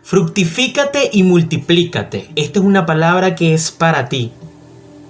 Fructifícate y multiplícate. Esta es una palabra que es para ti.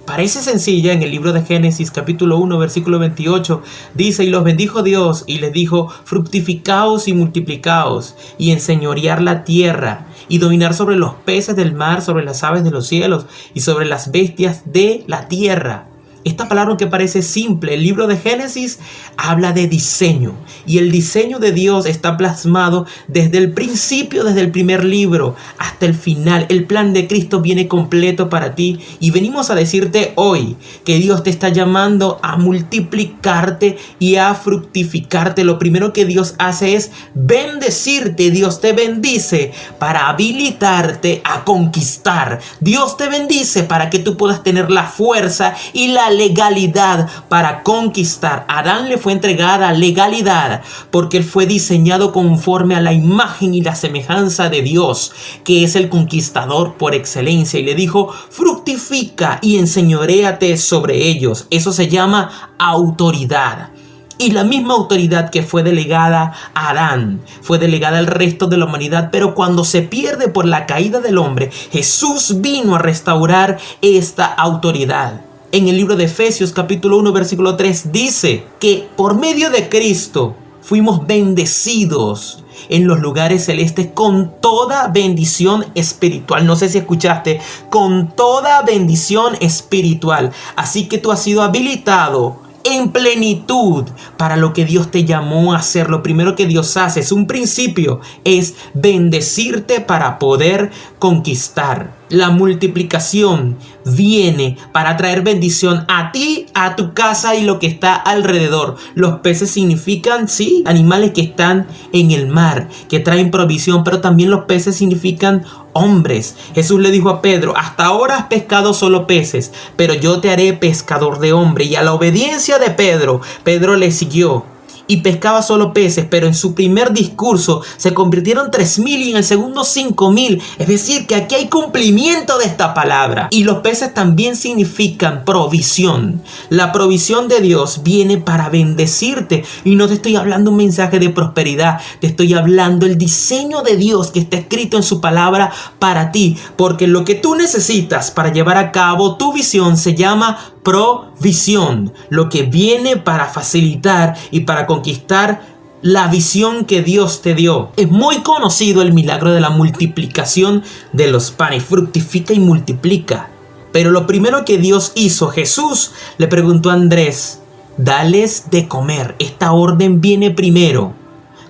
Parece sencilla. En el libro de Génesis capítulo 1 versículo 28 dice: y los bendijo Dios y les dijo: fructificaos y multiplicaos y enseñorear la tierra y dominar sobre los peces del mar, sobre las aves de los cielos y sobre las bestias de la tierra. Esta palabra, que parece simple, el libro de Génesis habla de diseño, y el diseño de Dios está plasmado desde el principio, desde el primer libro hasta el final. El plan de Cristo viene completo para ti, y venimos a decirte hoy que Dios te está llamando a multiplicarte y a fructificarte. Lo primero que Dios hace es bendecirte. Dios te bendice para habilitarte a conquistar. Dios te bendice para que tú puedas tener la fuerza y la legalidad para conquistar. A Adán le fue entregada legalidad porque él fue diseñado conforme a la imagen y la semejanza de Dios, que es el conquistador por excelencia, y le dijo: fructifica y enseñoréate sobre ellos. Eso se llama autoridad. Y la misma autoridad que fue delegada a Adán fue delegada al resto de la humanidad, pero cuando se pierde por la caída del hombre, Jesús vino a restaurar esta autoridad. En el libro de Efesios capítulo 1 versículo 3 dice que por medio de Cristo fuimos bendecidos en los lugares celestes con toda bendición espiritual. No sé si escuchaste, con toda bendición espiritual. Así que tú has sido habilitado en plenitud para lo que Dios te llamó a hacer. Lo primero que Dios hace, es un principio, es bendecirte para poder conquistar. La multiplicación viene para traer bendición a ti, a tu casa y lo que está alrededor. Los peces significan, sí, animales que están en el mar, que traen provisión, pero también los peces significan hombres. Jesús le dijo a Pedro: hasta ahora has pescado solo peces, pero yo te haré pescador de hombres. Y a la obediencia de Pedro, Pedro le siguió y pescaba solo peces, pero en su primer discurso se convirtieron 3,000 y en el segundo 5,000. Es decir, que aquí hay cumplimiento de esta palabra. Y los peces también significan provisión. La provisión de Dios viene para bendecirte. Y no te estoy hablando un mensaje de prosperidad, te estoy hablando el diseño de Dios que está escrito en su palabra para ti. Porque lo que tú necesitas para llevar a cabo tu visión se llama provisión, lo que viene para facilitar y para conquistar la visión que Dios te dio. Es muy conocido el milagro de la multiplicación de los panes. Fructifica y multiplica. Pero lo primero que Dios hizo, Jesús le preguntó a Andrés: dales de comer. Esta orden viene primero.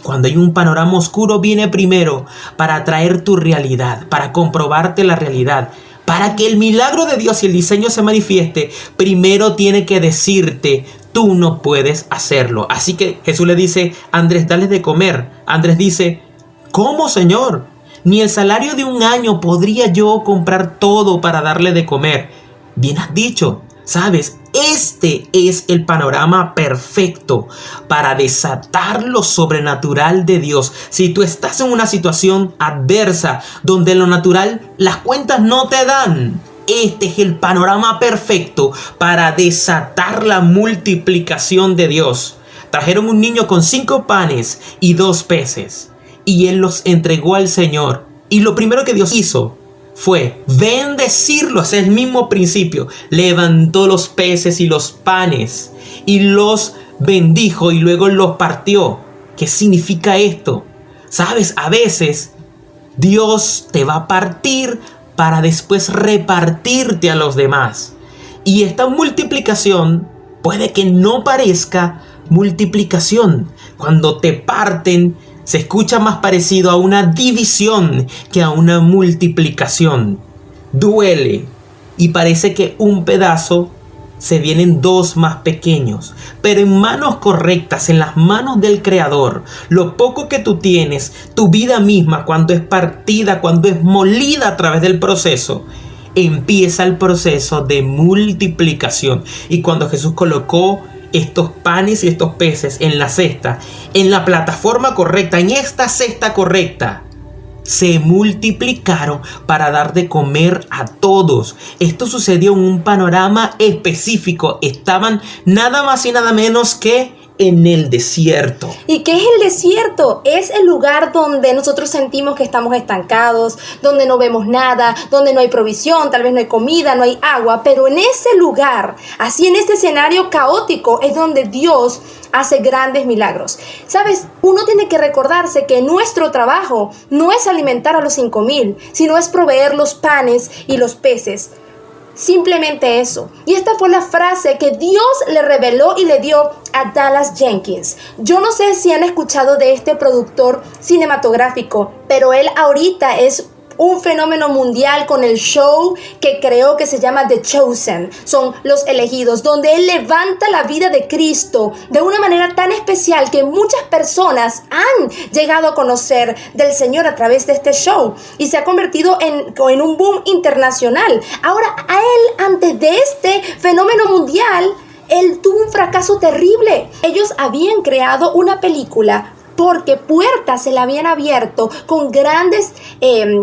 Cuando hay un panorama oscuro, viene primero para traer tu realidad, para comprobarte la realidad. Para que el milagro de Dios y el diseño se manifieste, primero tiene que decirte: tú no puedes hacerlo. Así que Jesús le dice: Andrés, dale de comer. Andrés dice: ¿cómo, Señor? Ni el salario de un año podría yo comprar todo para darle de comer. Bien has dicho. ¿Sabes? Este es el panorama perfecto para desatar lo sobrenatural de Dios. Si tú estás en una situación adversa donde lo natural, las cuentas no te dan, este es el panorama perfecto para desatar la multiplicación de Dios. Trajeron un niño con 5 panes y 2 peces y él los entregó al Señor. Y lo primero que Dios hizo fue bendecirlos. Es el mismo principio. Levantó los peces y los panes y los bendijo y luego los partió. ¿Qué significa esto? Sabes, a veces Dios te va a partir para después repartirte a los demás. Y esta multiplicación puede que no parezca multiplicación. Cuando te parten, se escucha más parecido a una división que a una multiplicación. Duele y parece que un pedazo se vienen 2 más pequeños. Pero en manos correctas, en las manos del Creador, lo poco que tú tienes, tu vida misma, cuando es partida, cuando es molida a través del proceso, empieza el proceso de multiplicación. Y cuando Jesús colocó estos panes y estos peces en la cesta, en la plataforma correcta, en esta cesta correcta, se multiplicaron para dar de comer a todos. Esto sucedió en un panorama específico. Estaban nada más y nada menos que en el desierto. ¿Y qué es el desierto? Es el lugar donde nosotros sentimos que estamos estancados, donde no vemos nada, donde no hay provisión, tal vez no hay comida, no hay agua, pero en ese lugar, así en este escenario caótico, es donde Dios hace grandes milagros. ¿Sabes? Uno tiene que recordarse que nuestro trabajo no es alimentar a los 5,000, sino es proveer los panes y los peces. Simplemente eso. Y esta fue la frase que Dios le reveló y le dio a Dallas Jenkins. Yo no sé si han escuchado de este productor cinematográfico, pero él ahorita es un fenómeno mundial con el show que creó que se llama The Chosen, son los elegidos, donde él levanta la vida de Cristo de una manera tan especial que muchas personas han llegado a conocer del Señor a través de este show y se ha convertido en un boom internacional. Ahora, a él, antes de este fenómeno mundial, él tuvo un fracaso terrible. Ellos habían creado una película porque puertas se le habían abierto con grandes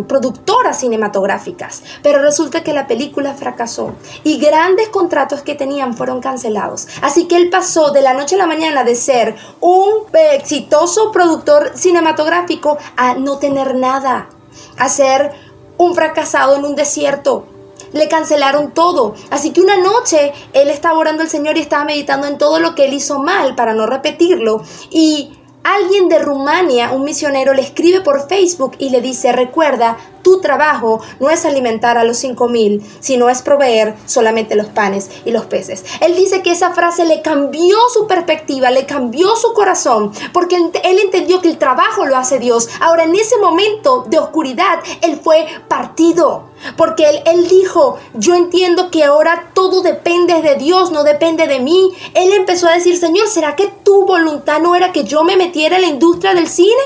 productoras cinematográficas, pero resulta que la película fracasó y grandes contratos que tenían fueron cancelados. Así que él pasó de la noche a la mañana de ser un exitoso productor cinematográfico a no tener nada, a ser un fracasado en un desierto. Le cancelaron todo. Así que una noche él estaba orando al Señor y estaba meditando en todo lo que él hizo mal para no repetirlo, y alguien de Rumania, un misionero, le escribe por Facebook y le dice: recuerda, tu trabajo no es alimentar a los 5,000, sino es proveer solamente los panes y los peces. Él dice que esa frase le cambió su perspectiva, le cambió su corazón, porque él entendió que el trabajo lo hace Dios. Ahora, en ese momento de oscuridad, él fue partido, porque él dijo: yo entiendo que ahora todo depende de Dios, no depende de mí. Él empezó a decir: Señor, ¿será que tu voluntad no era que yo me metiera en la industria del cine?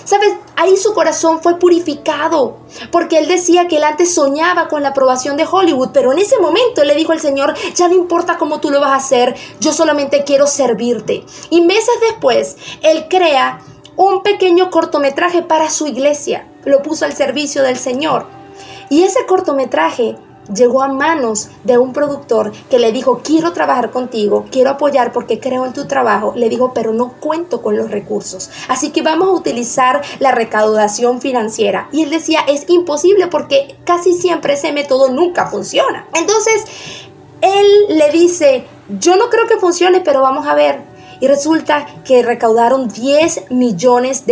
¿Sabes? Ahí su corazón fue purificado, porque él decía que él antes soñaba con la aprobación de Hollywood, pero en ese momento él le dijo al Señor: ya no importa cómo tú lo vas a hacer, yo solamente quiero servirte. Y meses después, él crea un pequeño cortometraje para su iglesia, lo puso al servicio del Señor. Y ese cortometraje llegó a manos de un productor que le dijo: quiero trabajar contigo, quiero apoyar porque creo en tu trabajo. Le dijo: pero no cuento con los recursos, así que vamos a utilizar la recaudación financiera. Y él decía: es imposible porque casi siempre ese método nunca funciona. Entonces él le dice: yo no creo que funcione, pero vamos a ver. Y resulta que recaudaron $10 millones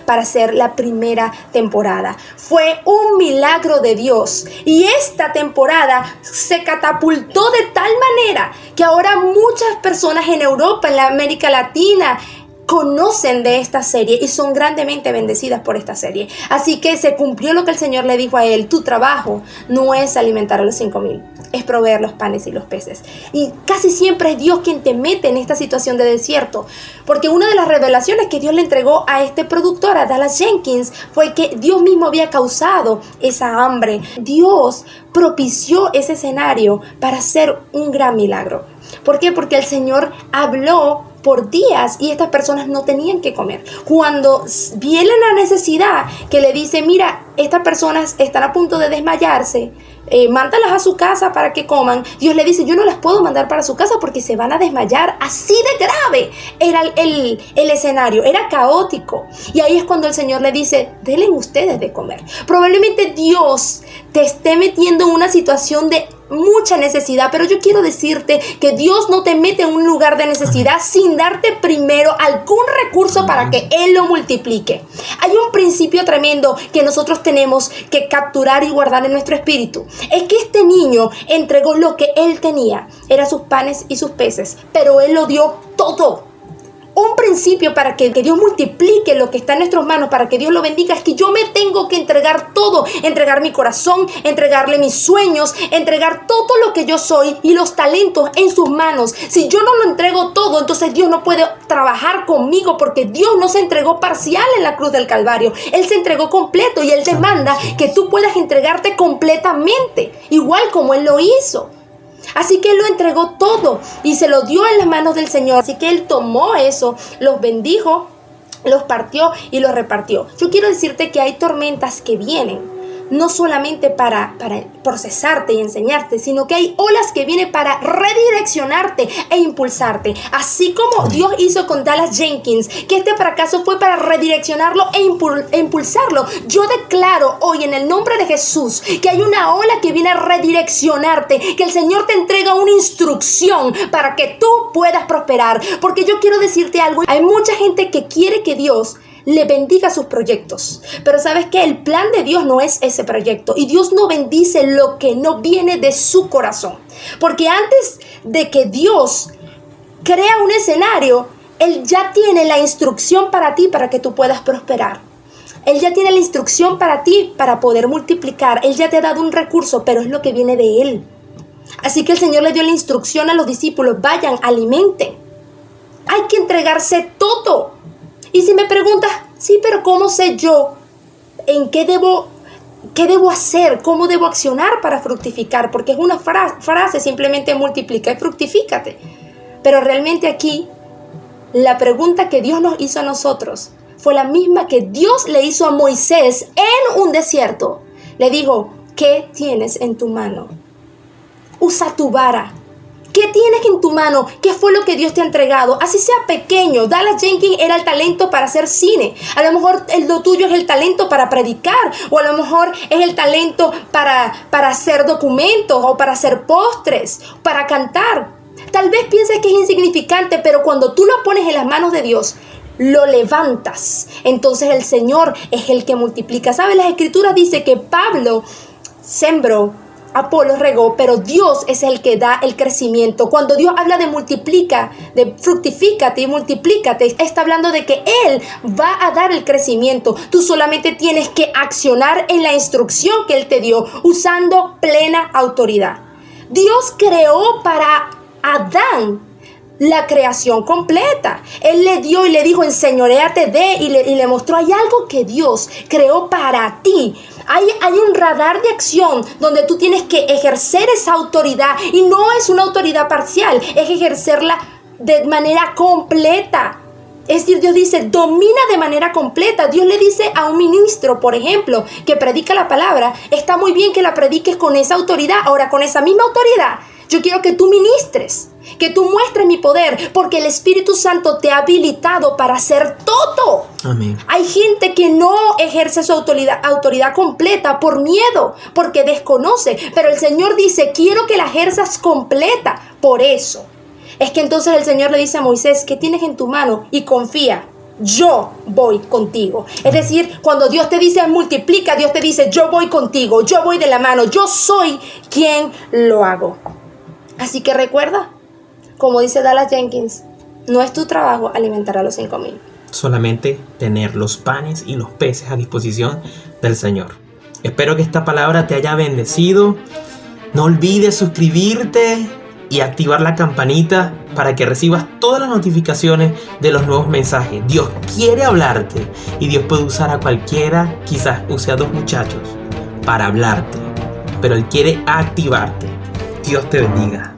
para hacer la primera temporada. Fue un milagro de Dios. Y esta temporada se catapultó de tal manera que ahora muchas personas en Europa, en la América Latina, conocen de esta serie y son grandemente bendecidas por esta serie. Así que se cumplió lo que el Señor le dijo a él: tu trabajo no es alimentar a los 5,000, es proveer los panes y los peces. Y casi siempre es Dios quien te mete en esta situación de desierto, porque una de las revelaciones que Dios le entregó a este productor, a Dallas Jenkins, fue que Dios mismo había causado esa hambre. Dios propició ese escenario para hacer un gran milagro. ¿Por qué? Porque el Señor habló por días y estas personas no tenían que comer. Cuando viene la necesidad que le dice: mira, estas personas están a punto de desmayarse, mándalas a su casa para que coman. Dios le dice: yo no las puedo mandar para su casa porque se van a desmayar. Así de grave era el escenario, era caótico. Y ahí es cuando el Señor le dice: denle ustedes de comer. Probablemente Dios te esté metiendo en una situación de mucha necesidad, pero yo quiero decirte que Dios no te mete en un lugar de necesidad sin darte primero algún recurso para que Él lo multiplique. Hay un principio tremendo que nosotros tenemos que capturar y guardar en nuestro espíritu. Es que este niño entregó lo que él tenía, eran sus panes y sus peces, pero él lo dio todo. Un principio para que Dios multiplique lo que está en nuestras manos, para que Dios lo bendiga, es que yo me tengo que entregar todo, entregar mi corazón, entregarle mis sueños, entregar todo lo que yo soy y los talentos en sus manos. Si yo no lo entrego todo, entonces Dios no puede trabajar conmigo, porque Dios no se entregó parcial en la cruz del Calvario. Él se entregó completo y Él demanda que tú puedas entregarte completamente, igual como Él lo hizo. Así que Él lo entregó todo y se lo dio en las manos del Señor. Así que Él tomó eso, los bendijo, los partió y los repartió. Yo quiero decirte que hay tormentas que vienen no solamente para procesarte y enseñarte, sino que hay olas que vienen para redireccionarte e impulsarte. Así como Dios hizo con Dallas Jenkins, que este fracaso fue para redireccionarlo e impulsarlo. Yo declaro hoy en el nombre de Jesús que hay una ola que viene a redireccionarte, que el Señor te entrega una instrucción para que tú puedas prosperar. Porque yo quiero decirte algo, hay mucha gente que quiere que Dios le bendiga sus proyectos, pero sabes que el plan de Dios no es ese proyecto, y Dios no bendice lo que no viene de su corazón, porque antes de que Dios crea un escenario, Él ya tiene la instrucción para ti para que tú puedas prosperar. Él ya tiene la instrucción para ti para poder multiplicar. Él ya te ha dado un recurso, pero es lo que viene de Él. Así que el Señor le dio la instrucción a los discípulos: vayan, alimenten. Hay que entregarse todo. Y si me preguntas, sí, pero ¿cómo sé yo en qué debo hacer? ¿Cómo debo accionar para fructificar? Porque es una frase, simplemente multiplica y fructifícate. Pero realmente aquí, la pregunta que Dios nos hizo a nosotros fue la misma que Dios le hizo a Moisés en un desierto. Le dijo: ¿qué tienes en tu mano? Usa tu vara. ¿Qué tienes en tu mano? ¿Qué fue lo que Dios te ha entregado? Así sea pequeño. Dallas Jenkins era el talento para hacer cine. A lo mejor lo tuyo es el talento para predicar. O a lo mejor es el talento para hacer documentos, o para hacer postres, para cantar. Tal vez pienses que es insignificante, pero cuando tú lo pones en las manos de Dios, lo levantas. Entonces el Señor es el que multiplica. ¿Sabes? Las Escrituras dicen que Pablo sembró, Apolo regó, pero Dios es el que da el crecimiento. Cuando Dios habla de multiplica, de fructifícate y multiplícate, está hablando de que Él va a dar el crecimiento. Tú solamente tienes que accionar en la instrucción que Él te dio, usando plena autoridad. Dios creó para Adán la creación completa. Él le dio y le dijo: enseñoréate y le mostró: hay algo que Dios creó para ti. Hay un radar de acción donde tú tienes que ejercer esa autoridad, y no es una autoridad parcial, es ejercerla de manera completa. Es decir, Dios dice: domina de manera completa. Dios le dice a un ministro, por ejemplo, que predica la palabra: está muy bien que la prediques con esa autoridad. Ahora, con esa misma autoridad, yo quiero que tú ministres, que tú muestres mi poder, porque el Espíritu Santo te ha habilitado para hacer todo. Amén. Hay gente que no ejerce su autoridad completa por miedo, porque desconoce. Pero el Señor dice: quiero que la ejerzas completa. Por eso es que entonces el Señor le dice a Moisés: ¿qué tienes en tu mano? Y confía, yo voy contigo. Es decir, cuando Dios te dice multiplica, Dios te dice: yo voy contigo, yo voy de la mano, yo soy quien lo hago. Así que recuerda, como dice Dallas Jenkins, no es tu trabajo alimentar a los 5,000. Solamente tener los panes y los peces a disposición del Señor. Espero que esta palabra te haya bendecido. No olvides suscribirte y activar la campanita para que recibas todas las notificaciones de los nuevos mensajes. Dios quiere hablarte, y Dios puede usar a cualquiera, quizás use a 2 muchachos para hablarte, pero Él quiere activarte. Dios te bendiga.